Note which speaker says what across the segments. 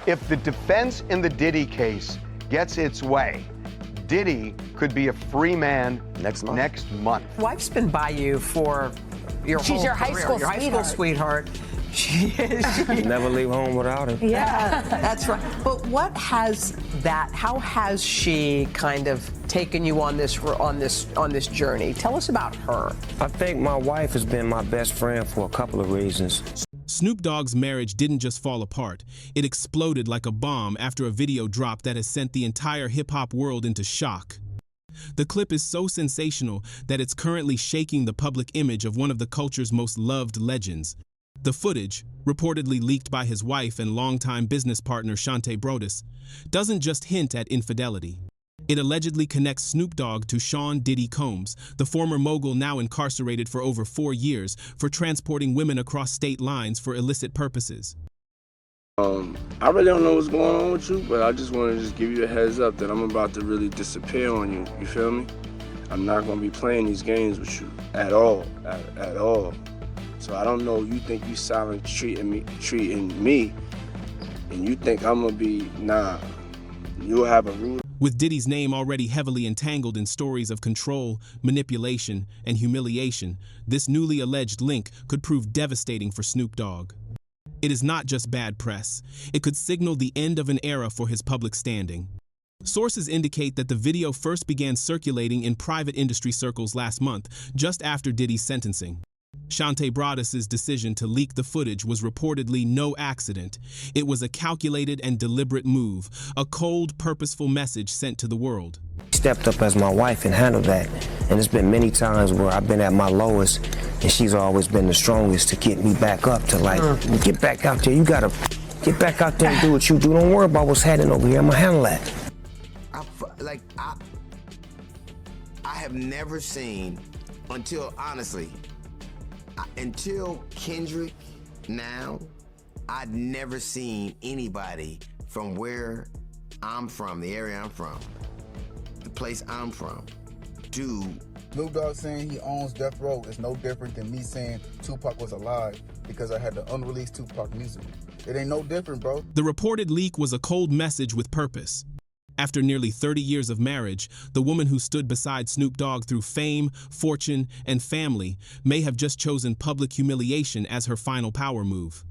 Speaker 1: If the defense in the Diddy case gets its way, Diddy could be a free man next month.
Speaker 2: Wife's been by you for your
Speaker 3: She's
Speaker 2: whole
Speaker 3: your high
Speaker 2: career.
Speaker 3: school
Speaker 2: Your high school sweetheart. She is.
Speaker 4: Never leave home without her.
Speaker 2: Yeah, that's right. But how has she kind of taken you on this journey? Tell us about her.
Speaker 4: I think my wife has been my best friend for a couple of reasons.
Speaker 5: Snoop Dogg's marriage didn't just fall apart. It exploded like a bomb after a video dropped that has sent the entire hip-hop world into shock. The clip is so sensational that it's currently shaking the public image of one of the culture's most loved legends. The footage, reportedly leaked by his wife and longtime business partner Shante Broadus, doesn't just hint at infidelity. It allegedly connects Snoop Dogg to Sean Diddy Combs, the former mogul now incarcerated for over 4 years for transporting women across state lines for illicit purposes.
Speaker 6: I really don't know what's going on with you, but I just want to just give you a heads up that I'm about to really disappear on you. You feel me? I'm not going to be playing these games with you at all, at all. So I don't know, you think you silent treating me, and you think I'm gonna be, nah, you'll have a rude.
Speaker 5: With Diddy's name already heavily entangled in stories of control, manipulation, and humiliation, this newly alleged link could prove devastating for Snoop Dogg. It is not just bad press. It could signal the end of an era for his public standing. Sources indicate that the video first began circulating in private industry circles last month, just after Diddy's sentencing. Shante Broadus's decision to leak the footage was reportedly no accident. It was a calculated and deliberate move, a cold, purposeful message sent to the world.
Speaker 4: She stepped up as my wife and handled that. And there's been many times where I've been at my lowest, and she's always been the strongest to get me back up to get back out there. You gotta get back out there and do what you do. Don't worry about what's happening over here. I'm gonna handle that.
Speaker 7: I have never seen, until Kendrick now, I'd never seen anybody from where I'm from, the area I'm from, the place I'm from, do.
Speaker 8: Snoop Dogg saying he owns Death Row is no different than me saying Tupac was alive because I had the unreleased Tupac music. It ain't no different, bro.
Speaker 5: The reported leak was a cold message with purpose. After nearly 30 years of marriage, the woman who stood beside Snoop Dogg through fame, fortune, and family may have just chosen public humiliation as her final power move.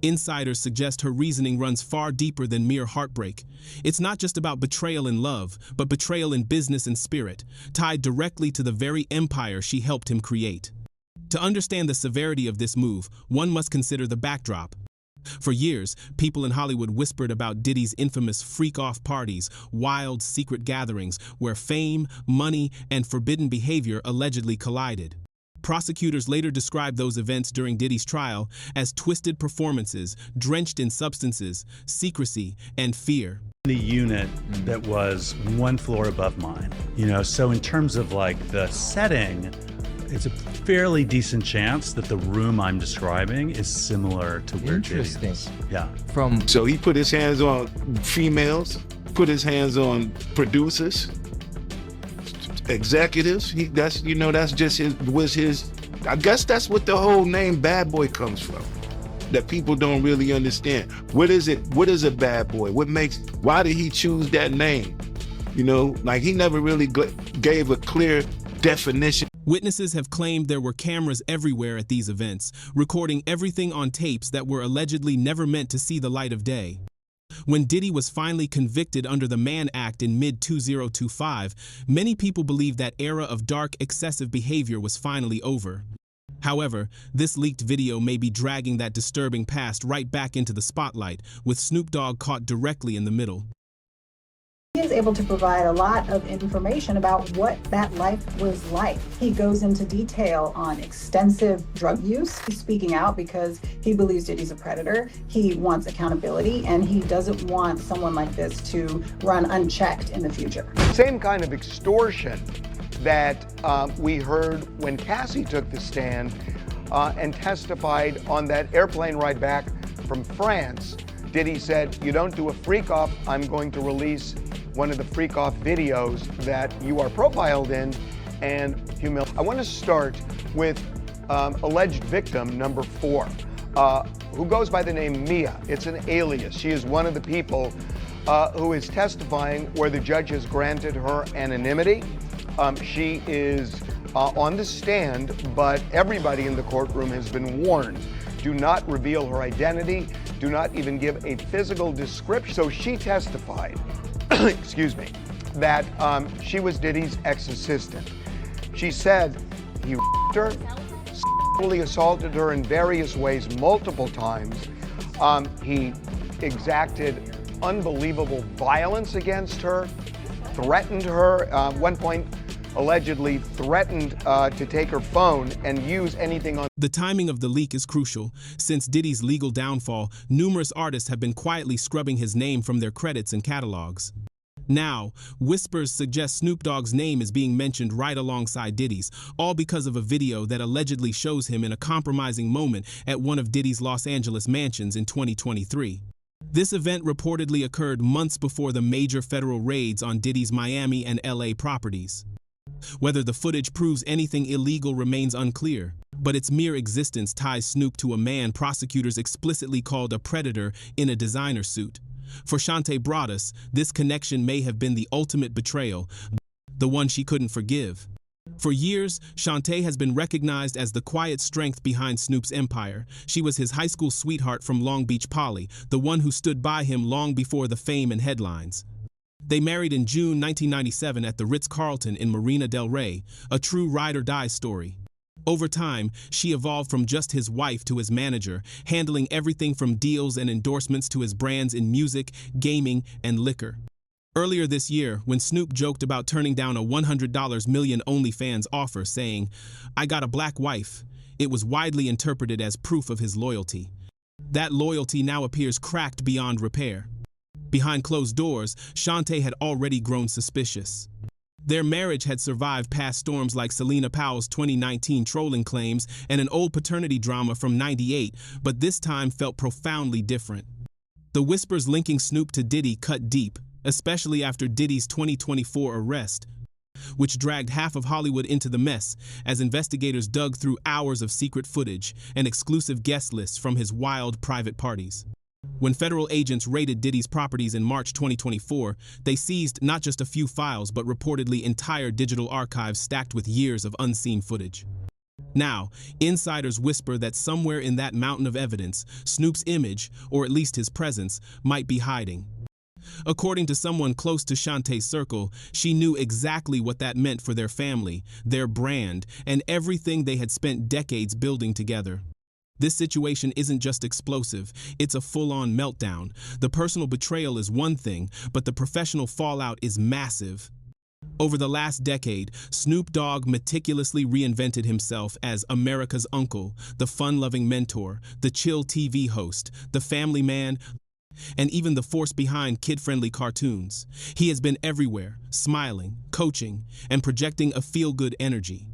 Speaker 5: Insiders suggest her reasoning runs far deeper than mere heartbreak. It's not just about betrayal in love, but betrayal in business and spirit, tied directly to the very empire she helped him create. To understand the severity of this move, one must consider the backdrop. For years, people in Hollywood whispered about Diddy's infamous freak-off parties, wild, secret gatherings where fame, money, and forbidden behavior allegedly collided. Prosecutors later described those events during Diddy's trial as twisted performances, drenched in substances, secrecy, and fear.
Speaker 9: The unit that was one floor above mine, so in terms of the setting, it's a fairly decent chance that the room I'm describing is similar to where Diddy is. Yeah.
Speaker 10: So he put his hands on females, put his hands on producers, executives. That's just his. I guess that's what the whole name Bad Boy comes from. That people don't really understand. What is it? What is a bad boy? Why did he choose that name? He never really gave a clear definition.
Speaker 5: Witnesses have claimed there were cameras everywhere at these events, recording everything on tapes that were allegedly never meant to see the light of day. When Diddy was finally convicted under the Mann Act in mid-2025, many people believed that era of dark, excessive behavior was finally over. However, this leaked video may be dragging that disturbing past right back into the spotlight, with Snoop Dogg caught directly in the middle.
Speaker 11: He is able to provide a lot of information about what that life was like. He goes into detail on extensive drug use. He's speaking out because he believes Diddy's a predator. He wants accountability, and he doesn't want someone like this to run unchecked in the future.
Speaker 1: Same kind of extortion that we heard when Cassie took the stand and testified on that airplane ride back from France. Diddy said, "You don't do a freak off, I'm going to release one of the freak off videos that you are profiled in and humiliate." I want to start with alleged victim number 4, who goes by the name Mia. It's an alias. She is one of the people who is testifying where the judge has granted her anonymity. She is on the stand, but everybody in the courtroom has been warned. Do not reveal her identity. Do not even give a physical description. So she testified, excuse me, that she was Diddy's ex-assistant. She said he her, sexually assaulted her in various ways multiple times. He exacted unbelievable violence against her, threatened her, one point allegedly threatened to take her phone and use anything on.
Speaker 5: The timing of the leak is crucial. Since Diddy's legal downfall, numerous artists have been quietly scrubbing his name from their credits and catalogs. Now, whispers suggest Snoop Dogg's name is being mentioned right alongside Diddy's, all because of a video that allegedly shows him in a compromising moment at one of Diddy's Los Angeles mansions in 2023. This event reportedly occurred months before the major federal raids on Diddy's Miami and LA properties. Whether the footage proves anything illegal remains unclear, but its mere existence ties Snoop to a man prosecutors explicitly called a predator in a designer suit. For Shante Broadus, this connection may have been the ultimate betrayal, the one she couldn't forgive. For years, Shante has been recognized as the quiet strength behind Snoop's empire. She was his high school sweetheart from Long Beach Poly, the one who stood by him long before the fame and headlines. They married in June 1997 at the Ritz-Carlton in Marina del Rey, a true ride-or-die story. Over time, she evolved from just his wife to his manager, handling everything from deals and endorsements to his brands in music, gaming, and liquor. Earlier this year, when Snoop joked about turning down a $100 million OnlyFans offer, saying, "I got a black wife," it was widely interpreted as proof of his loyalty. That loyalty now appears cracked beyond repair. Behind closed doors, Shante had already grown suspicious. Their marriage had survived past storms like Selena Powell's 2019 trolling claims and an old paternity drama from '98, but this time felt profoundly different. The whispers linking Snoop to Diddy cut deep, especially after Diddy's 2024 arrest, which dragged half of Hollywood into the mess as investigators dug through hours of secret footage and exclusive guest lists from his wild private parties. When federal agents raided Diddy's properties in March 2024, they seized not just a few files but reportedly entire digital archives stacked with years of unseen footage. Now, insiders whisper that somewhere in that mountain of evidence, Snoop's image, or at least his presence, might be hiding. According to someone close to Shante's circle, she knew exactly what that meant for their family, their brand, and everything they had spent decades building together. This situation isn't just explosive, it's a full-on meltdown. The personal betrayal is one thing, but the professional fallout is massive. Over the last decade, Snoop Dogg meticulously reinvented himself as America's uncle, the fun-loving mentor, the chill TV host, the family man, and even the force behind kid-friendly cartoons. He has been everywhere, smiling, coaching, and projecting a feel-good energy.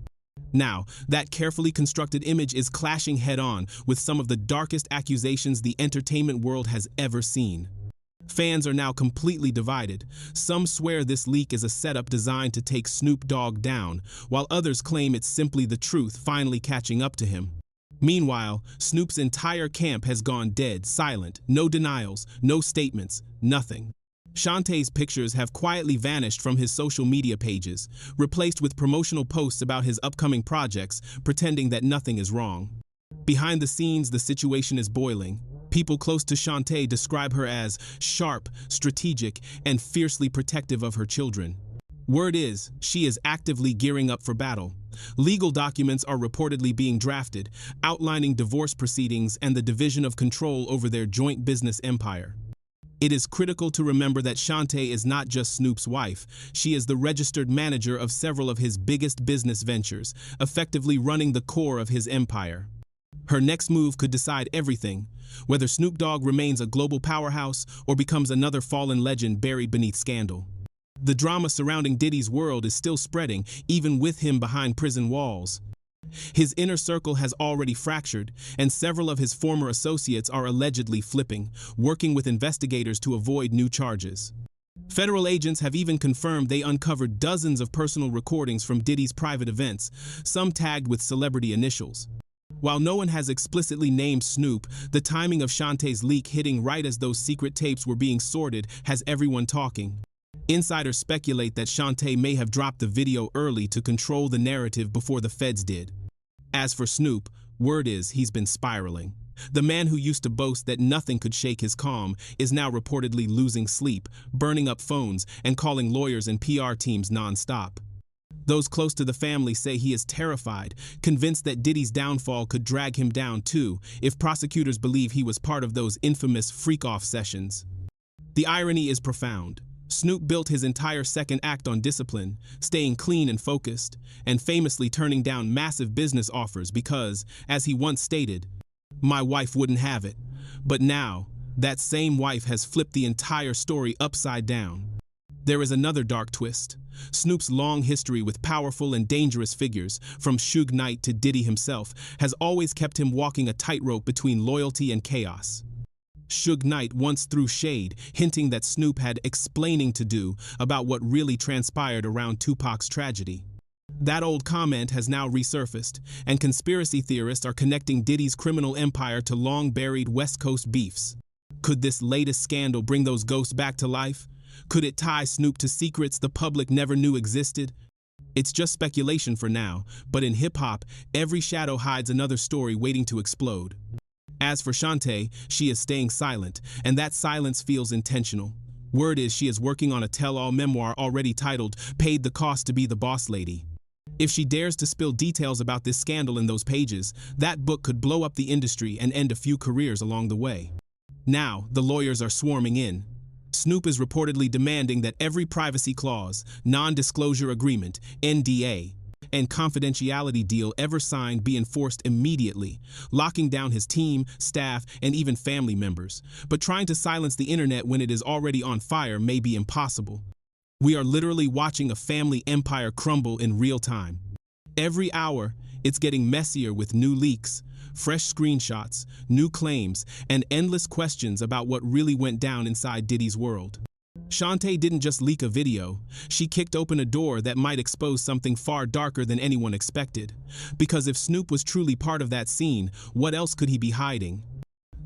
Speaker 5: Now, that carefully constructed image is clashing head-on with some of the darkest accusations the entertainment world has ever seen. Fans are now completely divided. Some swear this leak is a setup designed to take Snoop Dogg down, while others claim it's simply the truth finally catching up to him. Meanwhile, Snoop's entire camp has gone dead, silent, no denials, no statements, nothing. Shante's pictures have quietly vanished from his social media pages, replaced with promotional posts about his upcoming projects, pretending that nothing is wrong. Behind the scenes, the situation is boiling. People close to Shante describe her as sharp, strategic, and fiercely protective of her children. Word is, she is actively gearing up for battle. Legal documents are reportedly being drafted, outlining divorce proceedings and the division of control over their joint business empire. It is critical to remember that Shante is not just Snoop's wife. She is the registered manager of several of his biggest business ventures, effectively running the core of his empire. Her next move could decide everything, whether Snoop Dogg remains a global powerhouse or becomes another fallen legend buried beneath scandal. The drama surrounding Diddy's world is still spreading, even with him behind prison walls. His inner circle has already fractured, and several of his former associates are allegedly flipping, working with investigators to avoid new charges. Federal agents have even confirmed they uncovered dozens of personal recordings from Diddy's private events, some tagged with celebrity initials. While no one has explicitly named Snoop, the timing of Shante's leak hitting right as those secret tapes were being sorted has everyone talking. Insiders speculate that Shante may have dropped the video early to control the narrative before the feds did. As for Snoop, word is he's been spiraling. The man who used to boast that nothing could shake his calm is now reportedly losing sleep, burning up phones, and calling lawyers and PR teams nonstop. Those close to the family say he is terrified, convinced that Diddy's downfall could drag him down too if prosecutors believe he was part of those infamous freak-off sessions. The irony is profound. Snoop built his entire second act on discipline, staying clean and focused, and famously turning down massive business offers because, as he once stated, "My wife wouldn't have it." But now, that same wife has flipped the entire story upside down. There is another dark twist. Snoop's long history with powerful and dangerous figures, from Suge Knight to Diddy himself, has always kept him walking a tightrope between loyalty and chaos. Suge Knight once threw shade, hinting that Snoop had explaining to do about what really transpired around Tupac's tragedy. That old comment has now resurfaced, and conspiracy theorists are connecting Diddy's criminal empire to long-buried West Coast beefs. Could this latest scandal bring those ghosts back to life? Could it tie Snoop to secrets the public never knew existed? It's just speculation for now, but in hip-hop, every shadow hides another story waiting to explode. As for Shante, she is staying silent, and that silence feels intentional. Word is she is working on a tell-all memoir already titled "Paid the Cost to be the Boss Lady." If she dares to spill details about this scandal in those pages, that book could blow up the industry and end a few careers along the way. Now, the lawyers are swarming in. Snoop is reportedly demanding that every privacy clause, non-disclosure agreement, NDA, and confidentiality deal ever signed be enforced immediately, locking down his team, staff, and even family members. But trying to silence the internet when it is already on fire may be impossible. We are literally watching a family empire crumble in real time. Every hour, it's getting messier with new leaks, fresh screenshots, new claims, and endless questions about what really went down inside Diddy's world. Shante didn't just leak a video, she kicked open a door that might expose something far darker than anyone expected. Because if Snoop was truly part of that scene, what else could he be hiding?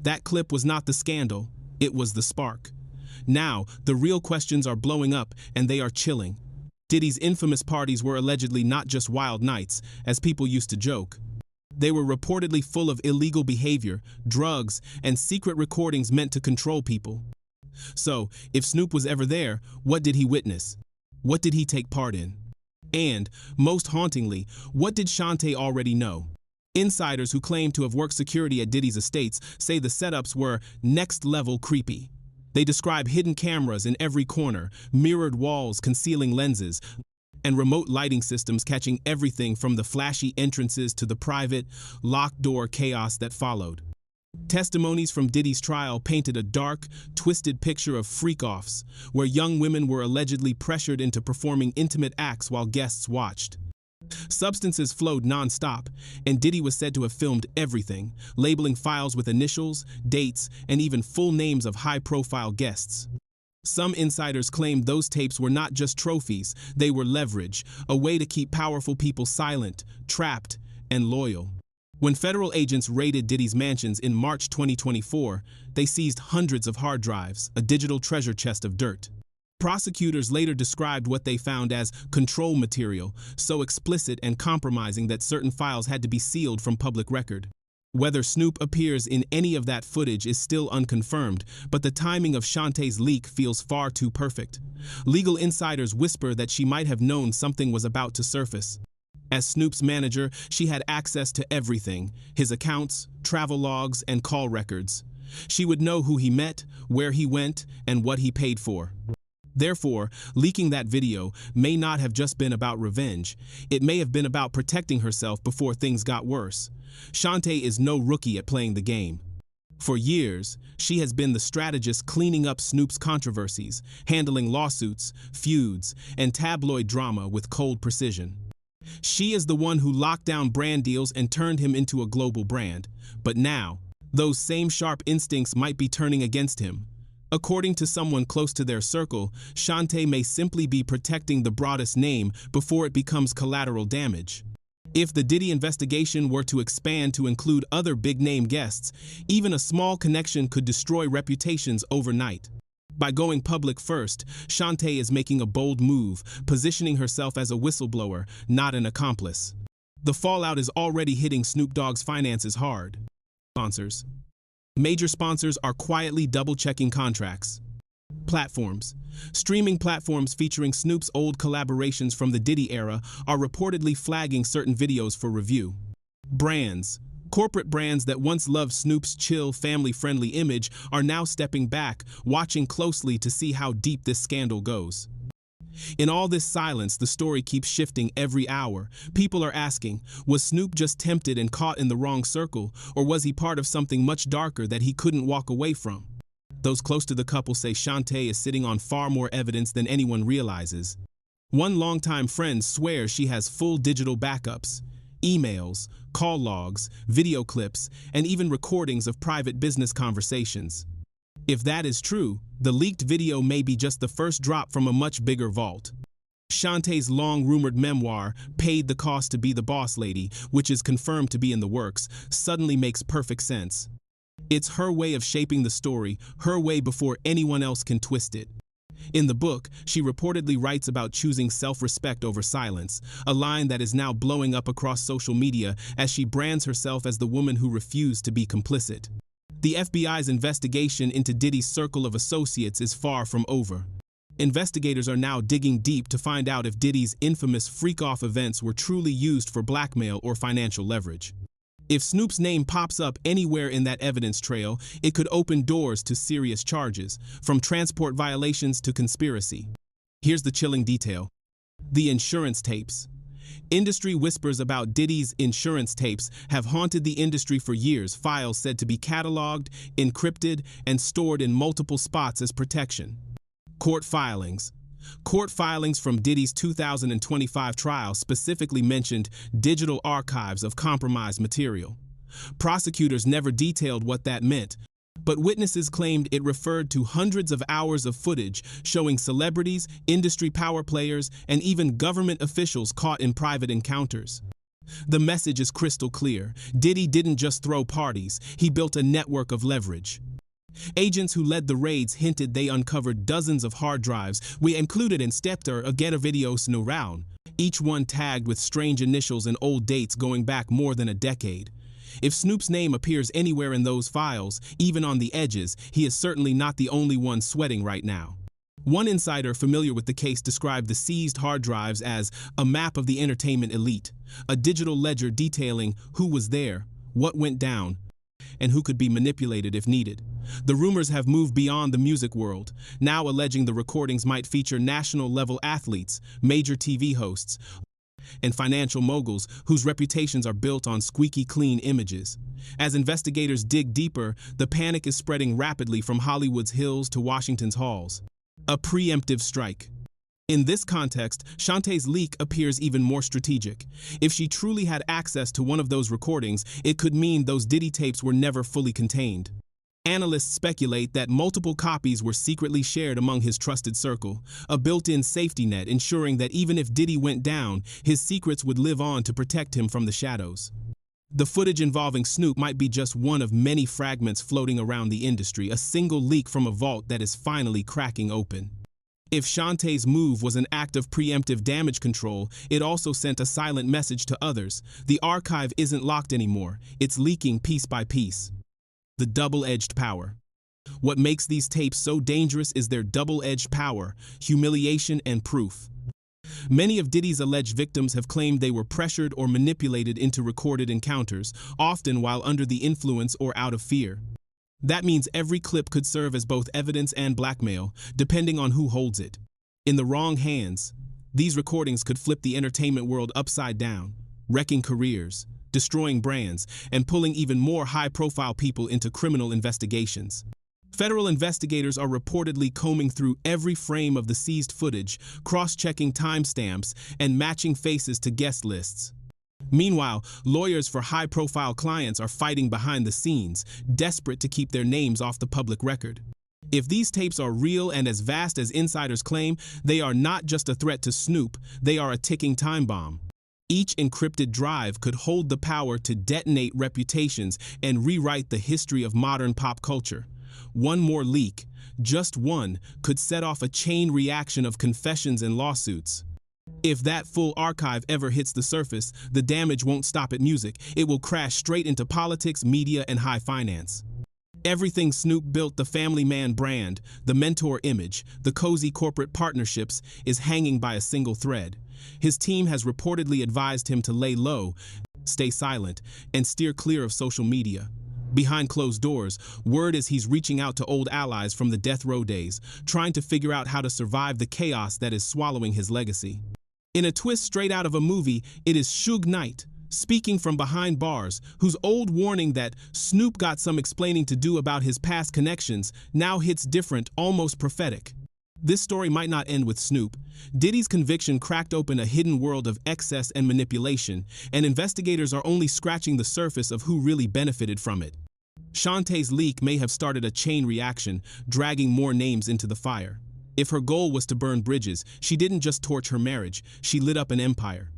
Speaker 5: That clip was not the scandal, it was the spark. Now, the real questions are blowing up, and they are chilling. Diddy's infamous parties were allegedly not just wild nights, as people used to joke. They were reportedly full of illegal behavior, drugs, and secret recordings meant to control people. So, if Snoop was ever there, what did he witness? What did he take part in? And, most hauntingly, what did Shante already know? Insiders who claim to have worked security at Diddy's estates say the setups were next-level creepy. They describe hidden cameras in every corner, mirrored walls concealing lenses, and remote lighting systems catching everything from the flashy entrances to the private, locked-door chaos that followed. Testimonies from Diddy's trial painted a dark, twisted picture of freak-offs, where young women were allegedly pressured into performing intimate acts while guests watched. Substances flowed non-stop, and Diddy was said to have filmed everything, labeling files with initials, dates, and even full names of high-profile guests. Some insiders claimed those tapes were not just trophies, they were leverage, a way to keep powerful people silent, trapped, and loyal. When federal agents raided Diddy's mansions in March 2024, they seized hundreds of hard drives, a digital treasure chest of dirt. Prosecutors later described what they found as control material, so explicit and compromising that certain files had to be sealed from public record. Whether Snoop appears in any of that footage is still unconfirmed, but the timing of Shante's leak feels far too perfect. Legal insiders whisper that she might have known something was about to surface. As Snoop's manager, she had access to everything: his accounts, travel logs, and call records. She would know who he met, where he went, and what he paid for. Therefore, leaking that video may not have just been about revenge. It may have been about protecting herself before things got worse. Shante is no rookie at playing the game. For years, she has been the strategist cleaning up Snoop's controversies, handling lawsuits, feuds, and tabloid drama with cold precision. She is the one who locked down brand deals and turned him into a global brand. But now, those same sharp instincts might be turning against him. According to someone close to their circle, Shante may simply be protecting the Broadus name before it becomes collateral damage. If the Diddy investigation were to expand to include other big-name guests, even a small connection could destroy reputations overnight. By going public first, Shante is making a bold move, positioning herself as a whistleblower, not an accomplice. The fallout is already hitting Snoop Dogg's finances hard. Sponsors. Major sponsors are quietly double-checking contracts. Platforms. Streaming platforms featuring Snoop's old collaborations from the Diddy era are reportedly flagging certain videos for review. Brands. Corporate brands that once loved Snoop's chill, family-friendly image are now stepping back, watching closely to see how deep this scandal goes. In all this silence, the story keeps shifting every hour. People are asking, was Snoop just tempted and caught in the wrong circle, or was he part of something much darker that he couldn't walk away from? Those close to the couple say Shante is sitting on far more evidence than anyone realizes. One longtime friend swears she has full digital backups, emails, call logs, video clips, and even recordings of private business conversations. If that is true, the leaked video may be just the first drop from a much bigger vault. Shante's long-rumored memoir, Paid the Cost to Be the Boss Lady, which is confirmed to be in the works, suddenly makes perfect sense. It's her way of shaping the story, her way before anyone else can twist it. In the book, she reportedly writes about choosing self-respect over silence, a line that is now blowing up across social media as she brands herself as the woman who refused to be complicit. The FBI's investigation into Diddy's circle of associates is far from over. Investigators are now digging deep to find out if Diddy's infamous freak-off events were truly used for blackmail or financial leverage. If Snoop's name pops up anywhere in that evidence trail, it could open doors to serious charges, from transport violations to conspiracy. Here's the chilling detail. The insurance tapes. Industry whispers about Diddy's insurance tapes have haunted the industry for years, files said to be cataloged, encrypted, and stored in multiple spots as protection. Court filings. Court filings from Diddy's 2025 trial specifically mentioned digital archives of compromised material. Prosecutors never detailed what that meant, but witnesses claimed it referred to hundreds of hours of footage showing celebrities, industry power players, and even government officials caught in private encounters. The message is crystal clear. Diddy didn't just throw parties, he built a network of leverage. Agents who led the raids hinted they uncovered dozens of hard drives we included in Stepter a get a videos around, each one tagged with strange initials and old dates going back more than a decade. If Snoop's name appears anywhere in those files, even on the edges, he is certainly not the only one sweating right now. One insider familiar with the case described the seized hard drives as a map of the entertainment elite, a digital ledger detailing who was there, what went down, and who could be manipulated if needed. The rumors have moved beyond the music world, now alleging the recordings might feature national-level athletes, major TV hosts, and financial moguls whose reputations are built on squeaky clean images. As investigators dig deeper, the panic is spreading rapidly from Hollywood's hills to Washington's halls. A preemptive strike. In this context, Shante's leak appears even more strategic. If she truly had access to one of those recordings, it could mean those Diddy tapes were never fully contained. Analysts speculate that multiple copies were secretly shared among his trusted circle, a built-in safety net ensuring that even if Diddy went down, his secrets would live on to protect him from the shadows. The footage involving Snoop might be just one of many fragments floating around the industry, a single leak from a vault that is finally cracking open. If Shante's move was an act of preemptive damage control, it also sent a silent message to others. The archive isn't locked anymore, it's leaking piece by piece. The double-edged power. What makes these tapes so dangerous is their double-edged power, humiliation and proof. Many of Diddy's alleged victims have claimed they were pressured or manipulated into recorded encounters, often while under the influence or out of fear. That means every clip could serve as both evidence and blackmail, depending on who holds it. In the wrong hands, these recordings could flip the entertainment world upside down, wrecking careers, destroying brands, and pulling even more high-profile people into criminal investigations. Federal investigators are reportedly combing through every frame of the seized footage, cross-checking timestamps, and matching faces to guest lists. Meanwhile, lawyers for high-profile clients are fighting behind the scenes, desperate to keep their names off the public record. If these tapes are real and as vast as insiders claim, they are not just a threat to Snoop, they are a ticking time bomb. Each encrypted drive could hold the power to detonate reputations and rewrite the history of modern pop culture. One more leak, just one, could set off a chain reaction of confessions and lawsuits. If that full archive ever hits the surface, the damage won't stop at music. It will crash straight into politics, media, and high finance. Everything Snoop built, the family man brand, the mentor image, the cozy corporate partnerships, is hanging by a single thread. His team has reportedly advised him to lay low, stay silent, and steer clear of social media. Behind closed doors, word is he's reaching out to old allies from the death row days, trying to figure out how to survive the chaos that is swallowing his legacy. In a twist straight out of a movie, it is Suge Knight, speaking from behind bars, whose old warning that Snoop got some explaining to do about his past connections now hits different, almost prophetic. This story might not end with Snoop. Diddy's conviction cracked open a hidden world of excess and manipulation, and investigators are only scratching the surface of who really benefited from it. Shante's leak may have started a chain reaction, dragging more names into the fire. If her goal was to burn bridges, she didn't just torch her marriage, she lit up an empire.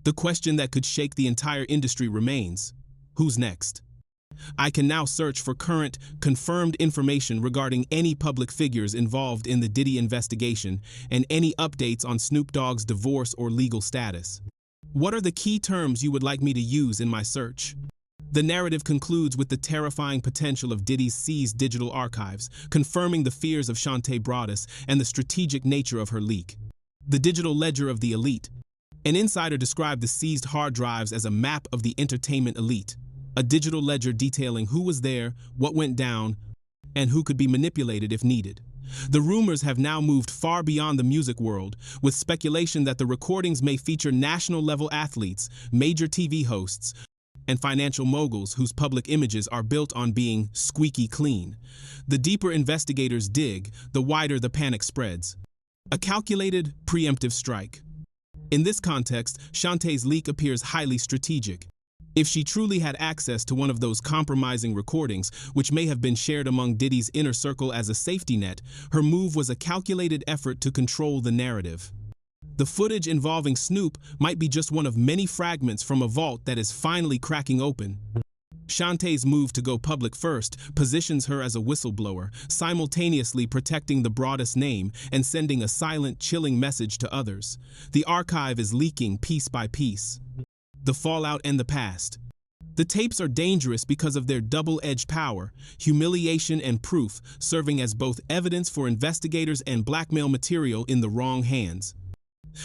Speaker 5: The question that could shake the entire industry remains: who's next? I can now search for current, confirmed information regarding any public figures involved in the Diddy investigation and any updates on Snoop Dogg's divorce or legal status. What are the key terms you would like me to use in my search? The narrative concludes with the terrifying potential of Diddy's seized digital archives, confirming the fears of Shante Broadus and the strategic nature of her leak. The digital ledger of the elite. An insider described the seized hard drives as a map of the entertainment elite, a digital ledger detailing who was there, what went down, and who could be manipulated if needed. The rumors have now moved far beyond the music world, with speculation that the recordings may feature national-level athletes, major TV hosts, and financial moguls whose public images are built on being squeaky clean. The deeper investigators dig, the wider the panic spreads. A calculated, preemptive strike. In this context, Shante's leak appears highly strategic. If she truly had access to one of those compromising recordings, which may have been shared among Diddy's inner circle as a safety net, her move was a calculated effort to control the narrative. The footage involving Snoop might be just one of many fragments from a vault that is finally cracking open. Shante's move to go public first positions her as a whistleblower, simultaneously protecting the Broadus name and sending a silent, chilling message to others. The archive is leaking piece by piece. The fallout and the past. The tapes are dangerous because of their double-edged power, humiliation and proof, serving as both evidence for investigators and blackmail material in the wrong hands.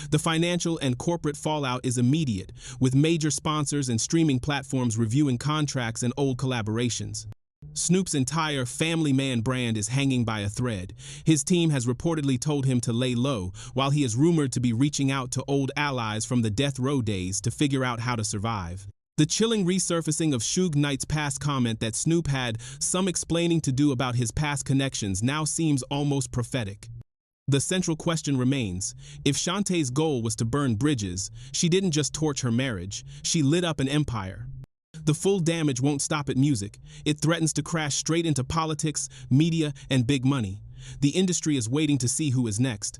Speaker 5: The financial and corporate fallout is immediate, with major sponsors and streaming platforms reviewing contracts and old collaborations. Snoop's entire family man brand is hanging by a thread. His team has reportedly told him to lay low, while he is rumored to be reaching out to old allies from the death row days to figure out how to survive. The chilling resurfacing of Suge Knight's past comment that Snoop had some explaining to do about his past connections now seems almost prophetic. The central question remains: if Shante's goal was to burn bridges, she didn't just torch her marriage, she lit up an empire. The full damage won't stop at music. It threatens to crash straight into politics, media, and big money. The industry is waiting to see who is next.